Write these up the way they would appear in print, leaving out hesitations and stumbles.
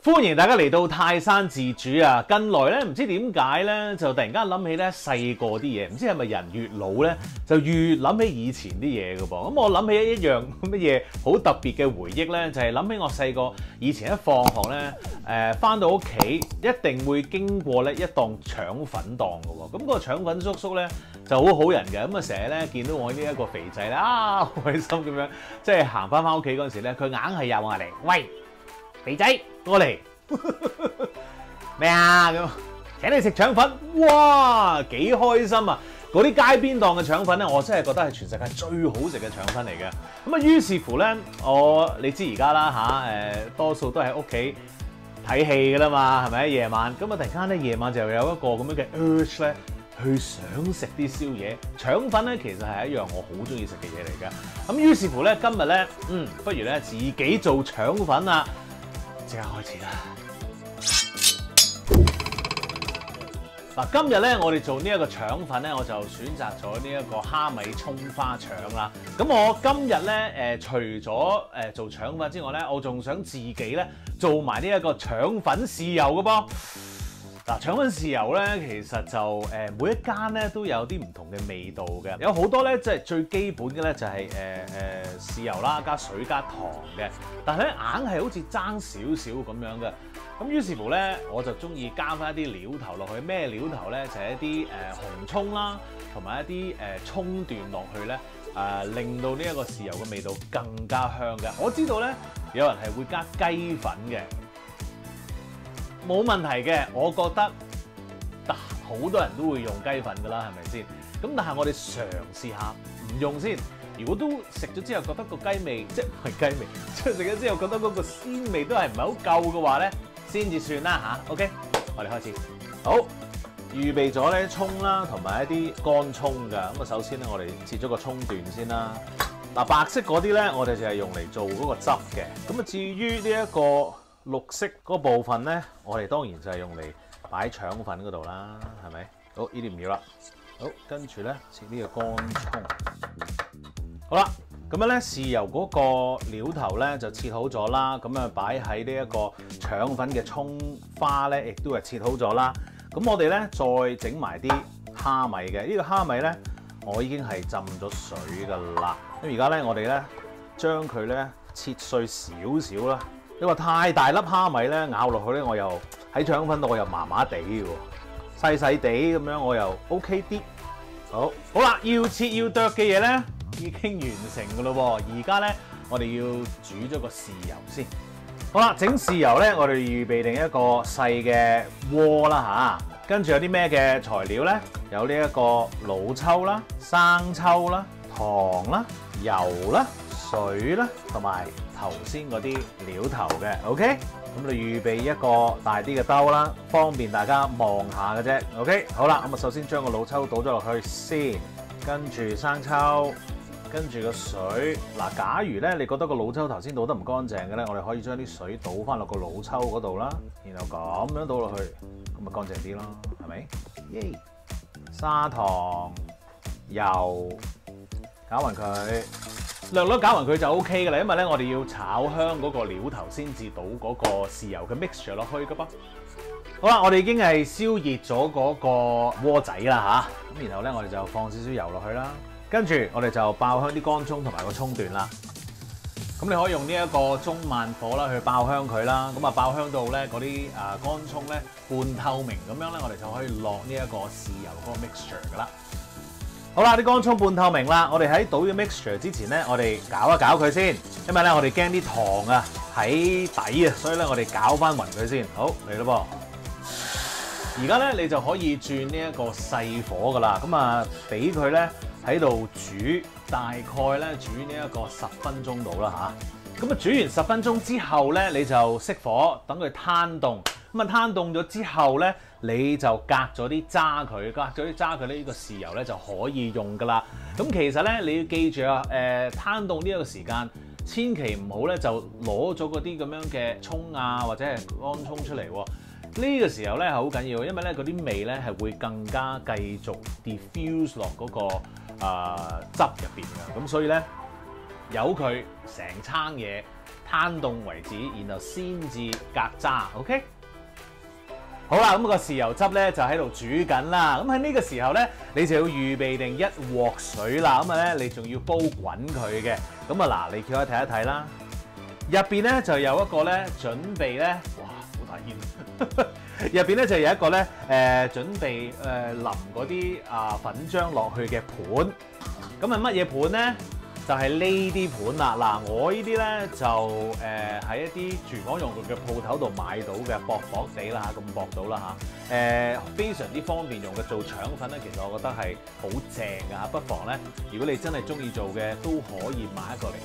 歡迎大家嚟到泰山自主啊！近來咧唔知點解咧，就突然間諗起咧細個啲嘢，唔知係咪人越老咧就越諗起以前啲嘢嘅噃。咁我諗起一樣乜嘢好特別嘅回憶咧，就係諗起我細個以前一放學咧，翻到屋企一定會經過咧一檔腸粉檔嘅喎。咁個腸粉叔叔咧就好好人嘅，咁啊成日咧見到我呢一個肥仔咧好開心咁樣，即係行翻屋企嗰陣時咧，佢硬係入我嚟，喂！肥仔過嚟咩啊？咁請你食腸粉，哇幾開心啊！嗰啲街邊檔嘅腸粉咧，我真係覺得係全世界最好食嘅腸粉嚟嘅。咁啊，於是乎咧，你知而家啦嚇，多數都喺屋企睇戲㗎啦嘛，係咪？夜晚咁啊，突然間咧夜晚就有一個咁樣嘅 urge 咧，去想食啲宵夜。腸粉咧其實係一樣我好中意食嘅嘢嚟嘅。咁於是乎咧，今日咧，不如咧自己做腸粉啊！即刻開始啦！嗱，今日咧我哋做呢一個腸粉咧，我就選擇咗呢一個蝦米葱花腸啦。咁我今日咧除咗做腸粉之外咧，我仲想自己咧做埋呢一個腸粉豉油嘅噃。嗱，腸粉豉油咧，其實就每一間咧都有啲唔同嘅味道嘅，有好多咧即係最基本嘅咧就係豉油啦，加水加糖嘅，但係咧硬係好似爭少少咁樣嘅。咁於是乎咧，我就中意加翻一啲料頭落去，咩料頭咧就係一啲紅葱啦，同埋一啲葱段落去咧，令到呢一個豉油嘅味道更加香嘅。我知道咧有人係會加雞粉嘅。冇問題嘅，我覺得好多人都會用雞粉㗎啦，係咪先？咁但係我哋嘗試下唔用先。如果都食咗之後覺得個雞味，即係唔係雞味，即係食咗之後覺得嗰個鮮味都係唔係好夠嘅話咧，先至算啦嚇。OK， 我哋開始。好，預備咗咧葱啦，同埋一啲乾葱㗎。咁啊，首先咧我哋切咗個葱段先啦。嗱，白色嗰啲咧，我哋就係用嚟做嗰個汁嘅。咁啊，至於呢一個綠色嗰部分咧，我哋當然就係用嚟擺腸粉嗰度啦，係咪？好，呢啲唔要啦。好，跟住咧切呢個乾葱。好啦，咁樣咧豉油嗰個料頭咧就切好咗啦，咁啊擺喺呢一個腸粉嘅葱花咧，亦都係切好咗啦。咁我哋咧再整埋啲蝦米嘅，呢個蝦米咧我已經係浸咗水㗎啦。咁而家咧我哋咧將佢咧切碎少少啦。你話太大粒蝦米咧，咬落去咧，我又喺腸粉度我又麻麻地嘅喎，細細地咁樣我又 OK 啲。好啦，要切要剁嘅嘢咧已經完成嘅咯喎，而家咧我哋要煮咗個豉油先。好啦，整豉油咧，我哋預備定一個細嘅鍋啦嚇，跟住有啲咩嘅材料咧？有呢一個老抽啦、生抽啦、糖啦、油啦、水啦，同埋頭先嗰啲料頭嘅 ，OK， 咁你預備一個大啲嘅兜啦，方便大家望下嘅啫 ，OK， 好啦，咁啊首先將個老抽倒咗落去先，跟住生抽，跟住個水。嗱，假如咧你覺得個老抽頭先倒得唔乾淨嘅咧，我哋可以將啲水倒翻落個老抽嗰度啦，然後咁樣倒落去，咁咪乾淨啲咯，係咪？耶！砂糖、油，攪勻佢。略略攪勻佢就 O K 嘅啦，因為咧我哋要炒香嗰個料頭先至倒嗰個豉油嘅 mixture 落去嘅噃。好啦，我哋已經係燒熱咗嗰個鍋仔啦嚇，咁然後咧我哋就放少少油落去啦，跟住我哋就爆香啲乾葱同埋個葱段啦。咁你可以用呢一個中慢火啦去爆香佢啦，咁啊爆香到咧嗰啲乾葱咧半透明咁樣咧，我哋就可以落呢一個豉油嗰個 mixture 噶啦。好啦，啲乾葱半透明啦，我哋喺倒嘅 mixture 之前咧，我哋攪一攪佢先，因為咧我哋驚啲糖啊喺底啊，所以咧我哋攪翻勻佢先。好，嚟咯噃，而家咧你就可以轉呢一個細火噶啦，咁啊俾佢咧喺度煮，大概咧煮呢一個10分鐘到啦嚇。咁啊煮完10分鐘之後咧，你就熄火，等佢攤凍。咁啊攤凍咗之後咧，你就隔咗啲渣佢，隔咗啲渣佢咧，呢個豉油咧就可以用噶啦。咁其實咧你要記住啊，攤凍呢一個時間，千祈唔好咧就攞咗嗰啲咁樣嘅葱啊或者係乾葱出嚟喎。呢個時候咧係好緊要，因為咧嗰啲味咧係會更加繼續 diffuse 落嗰個汁入邊嘅。咁所以咧由佢成餐嘢攤凍為止，然後先至隔渣 ，OK？ 好啦，咁個豉油汁咧就喺度煮緊啦。咁喺呢個時候咧，你就要預備定一鑊水啦。咁啊咧，你仲要煲滾佢嘅。咁啊嗱，你叫我睇一睇啦。入邊咧就有一個咧準備咧，哇，好大煙！入邊咧就有一個咧準備淋嗰啲粉漿落去嘅盤。咁係乜嘢盤咧？就係呢啲盤啦。嗱，我呢啲咧就喺一啲廚房用具嘅鋪頭度買到嘅，薄薄地啦嚇，咁薄到啦嚇。非常之方便用嘅，做腸粉咧，其實我覺得係好正㗎嚇。不妨咧，如果你真係中意做嘅，都可以買一個嚟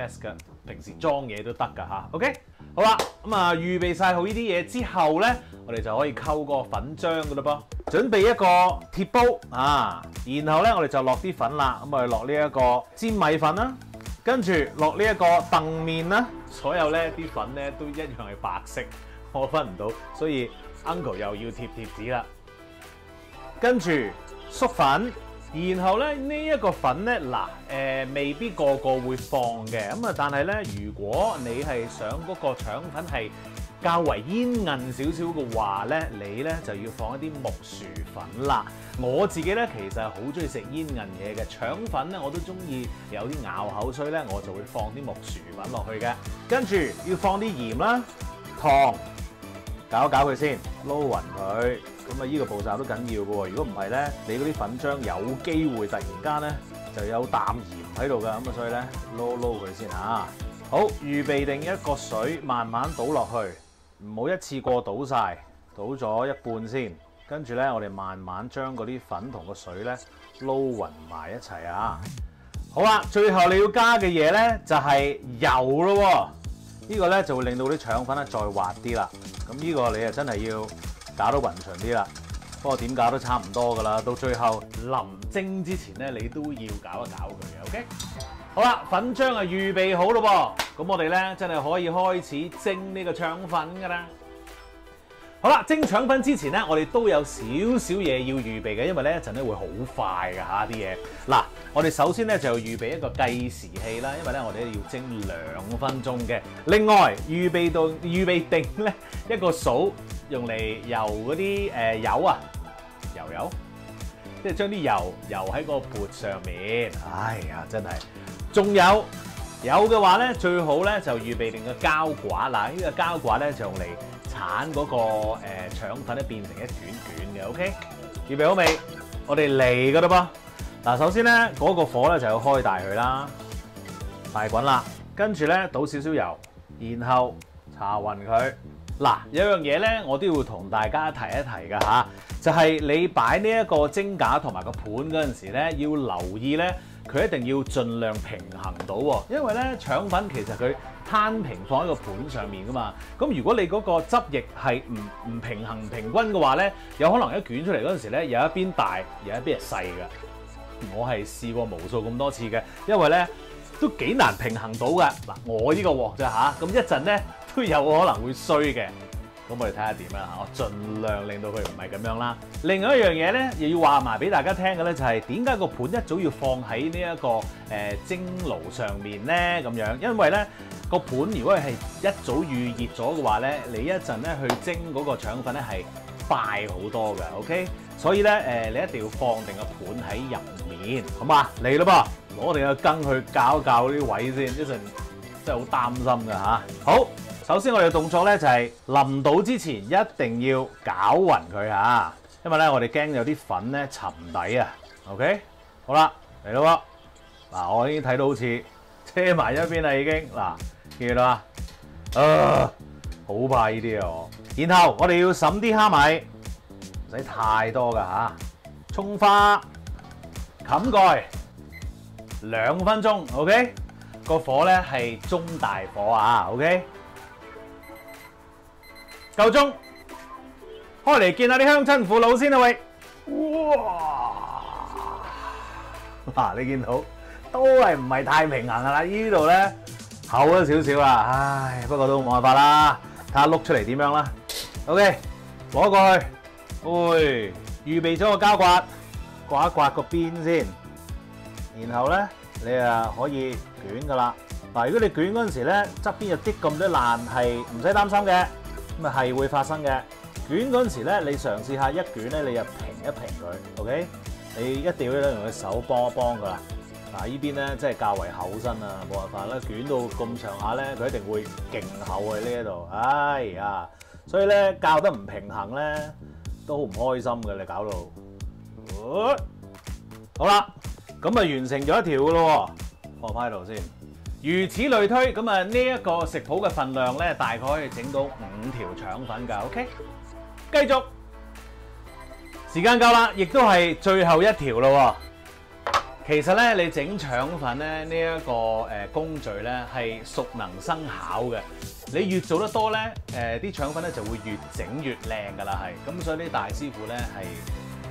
invest 嘅，平時裝嘢都得㗎嚇。OK， 好啦，咁啊預備晒好呢啲嘢之後咧，我哋就可以溝個粉漿㗎啦噃。準備一個鐵煲啊，然後咧我哋就落啲粉啦，咁我哋落呢一個煎米粉啦，跟住落呢一個澄麵啦，所有咧啲粉咧都一樣係白色，我分唔到，所以 Uncle 又要貼紙啦。跟住粟粉，然後咧呢一個粉咧未必個個會放嘅，咁啊但係咧如果你係想嗰個腸粉係較為煙韌少少嘅話咧，你咧就要放一啲木薯粉啦。我自己咧其實係好中意食煙韌嘢嘅，腸粉咧我都中意有啲咬口，所以咧我就會放啲木薯粉落去嘅。跟住要放啲鹽啦、糖，搞一搞佢先，撈勻佢。咁啊，呢個步驟都緊要嘅喎。如果唔係咧，你嗰啲粉漿有機會突然間咧就有啖鹽喺度㗎。咁啊，所以咧撈佢先嚇。好，預備定一個水，慢慢倒落去，唔好一次過倒晒，倒咗一半先。跟住咧，我哋慢慢將嗰啲粉同個水咧撈勻埋一齊啊！好啦，最後你要加嘅嘢咧就係油咯喎。呢個咧就會令到啲腸粉咧再滑啲啦。咁呢個你啊真係要搞到勻循啲啦。不過點搞都差唔多噶啦。到最後臨蒸之前咧，你都要搞一搞佢嘅。OK。好啦，粉漿啊預備好咯噃。咁我哋咧真係可以開始蒸呢個腸粉噶啦。好啦，蒸腸粉之前咧，我哋都有少少嘢要預備嘅，因為咧一陣咧會好快㗎嚇啲嘢。嗱，我哋首先咧就要預備一個計時器啦，因為咧我哋要蒸2分鐘嘅。另外預備定咧一個掃用嚟油嗰啲油啊，油，即係將啲油喺個缽上面。哎呀，真係，仲有嘅話咧，最好咧就預備定個膠刮。嗱，呢個膠刮咧就用嚟鏟嗰個腸粉咧變成一卷卷嘅。OK， 預備好未？我哋嚟噶啦噃。嗱，首先咧嗰個火咧就要開大佢啦，大滾啦。跟住咧倒少少油，然後搽勻佢。嗱，有樣嘢咧我都要同大家提一提噶嚇，就係你擺呢一個蒸架同埋個盤嗰陣時咧，要留意咧佢一定要盡量平衡到喎，因為咧腸粉其實佢攤平放喺個盤上面噶嘛，咁如果你嗰個汁液係唔平衡平均嘅話咧，有可能一捲出嚟嗰陣時咧，有一邊大，有一邊係細嘅。我係試過無數咁多次嘅，因為咧都幾難平衡到㗎。嗱，我呢個鑊咋嚇，咁一陣咧都有可能會衰嘅。咁我哋睇下點啦嚇，我盡量令到佢唔係咁樣啦。另外一樣嘢咧，又要話埋俾大家聽嘅咧，就係點解個盤一早要放喺呢一個蒸爐上面咧？咁樣，因為咧個盤如果係一早預熱咗嘅話咧，你一陣咧去蒸嗰個腸粉咧係快好多嘅。OK， 所以咧你一定要放定個盤喺入面，好嘛？嚟咯噃，攞定個羹去校一校啲位先，一陣真係好擔心㗎嚇。好。首先我哋嘅動作咧就係淋到之前一定要攪勻佢嚇，因為咧我哋驚有啲粉咧沉底啊。OK， 好啦，嚟咯喎。嗱，我已經睇到好似車埋一邊啦已經。嗱，見到啦，好怕呢啲啊我。然後我哋要揼啲蝦米，唔使太多㗎嚇。葱花，冚蓋2分鐘。OK， 個火咧係中大火啊。OK。夠鐘，開嚟見下啲鄉親父老先啦喂！哇！嗱，你見到都係唔係太平衡㗎啦？呢度咧厚咗少少啦，唉，不過都冇辦法啦，睇下碌出嚟點樣啦。OK， 攞過去，預備咗個膠刮，刮一刮個邊先，然後咧你啊可以捲噶啦。嗱，如果你捲嗰陣時咧，側邊有啲咁多爛係唔使擔心嘅，咁啊係會發生嘅。捲嗰陣時咧，你嘗試下一捲咧，你就平一平佢 ，OK？ 你一定要用個手幫一幫噶啦。嗱，呢邊咧即係較為厚身啊，冇辦法啦，捲到咁上下咧，佢一定會勁厚喺呢一度。哎呀，所以咧較得唔平衡咧，都好唔開心嘅，你搞到。好啦，咁啊完成咗一條嘅咯，放翻喺度先。如此類推，咁啊呢一個食譜嘅份量咧，大概可以整到5條腸粉㗎。OK， 繼續，時間夠啦，亦都係最後一條咯。其實咧，你整腸粉咧呢一個工序咧係熟能生巧嘅。你越做得多咧，啲腸粉咧就會越整越靚㗎啦，係。咁所以啲大師傅咧係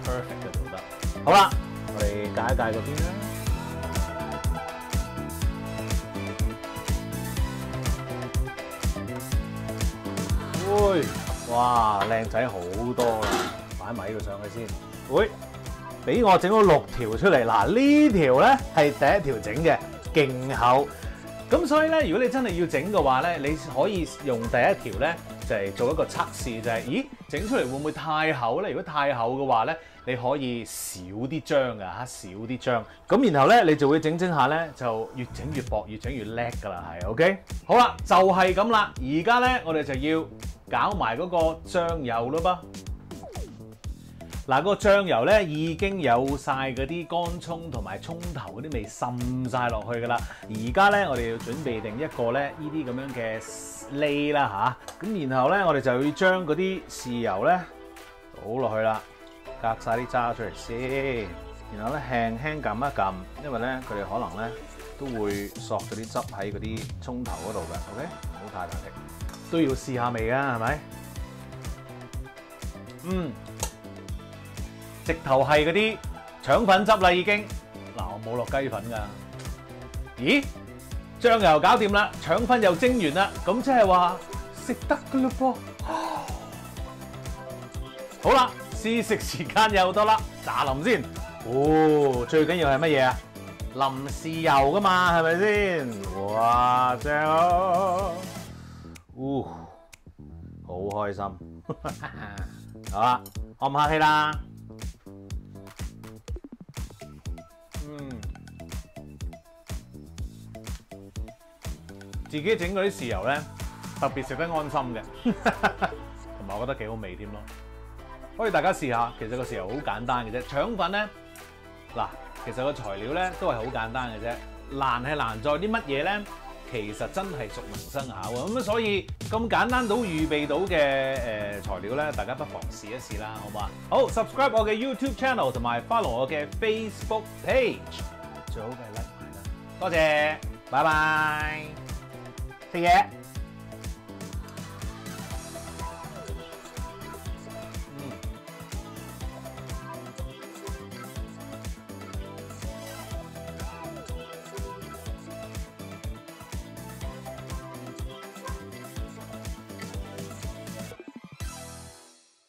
perfect 嘅做得。好啦，我哋界一界嗰邊啦。喂，哇，靚仔好多啦！擺埋呢個上去先。喂，俾我整咗6條出嚟。嗱，呢條咧係第一條整嘅，勁厚。咁所以咧，如果你真係要整嘅話咧，你可以用第一條咧，就係做一個測試，就係，咦，整出嚟會唔會太厚咧？如果太厚嘅話咧，你可以少啲漿㗎嚇，少啲漿。咁然後咧，你就會整下咧，就越整越薄，越整越叻㗎啦，係 OK。好啦，就係咁啦。而家咧，我哋就要搞埋嗰個醬油咯噃。嗱，個醬油咧已經有晒嗰啲乾葱同埋葱頭嗰啲味滲晒落去㗎啦。而家咧，我哋要準備定一個咧呢啲咁樣嘅喱啦嚇。咁然後咧，我哋就要將嗰啲豉油咧倒落去啦，隔晒啲渣出嚟先。然後咧輕輕撳一撳，因為咧佢哋可能咧都會索咗啲汁喺嗰啲葱頭嗰度嘅。OK， 唔好太大力，都要試下味㗎，係咪？直頭係嗰啲腸粉汁啦，已經。嗱，我冇落雞粉㗎。咦？醬油搞掂啦，腸粉又蒸完啦，咁即係話食得㗎嘞噃。好啦，試食時間又到啦，炸淋先。哦，最緊要係乜嘢啊？淋豉油㗎嘛，係咪先？哇，正啊！好開心。好啦，我唔客氣啦。自己整嗰啲豉油咧，特別食得安心嘅，同埋我覺得幾好味添咯。可以大家試下，其實個豉油好簡單嘅啫。腸粉咧，嗱，其實個材料咧都係好簡單嘅啫。難係難在啲乜嘢咧？其實真係熟能生巧啊！咁所以咁簡單到預備到嘅材料咧，大家不妨試一試啦，好唔好啊？好 ，subscribe 我嘅 YouTube channel 同埋 follow 我嘅 Facebook page， 最好嘅 like 埋啦。多謝，拜拜，食嘢。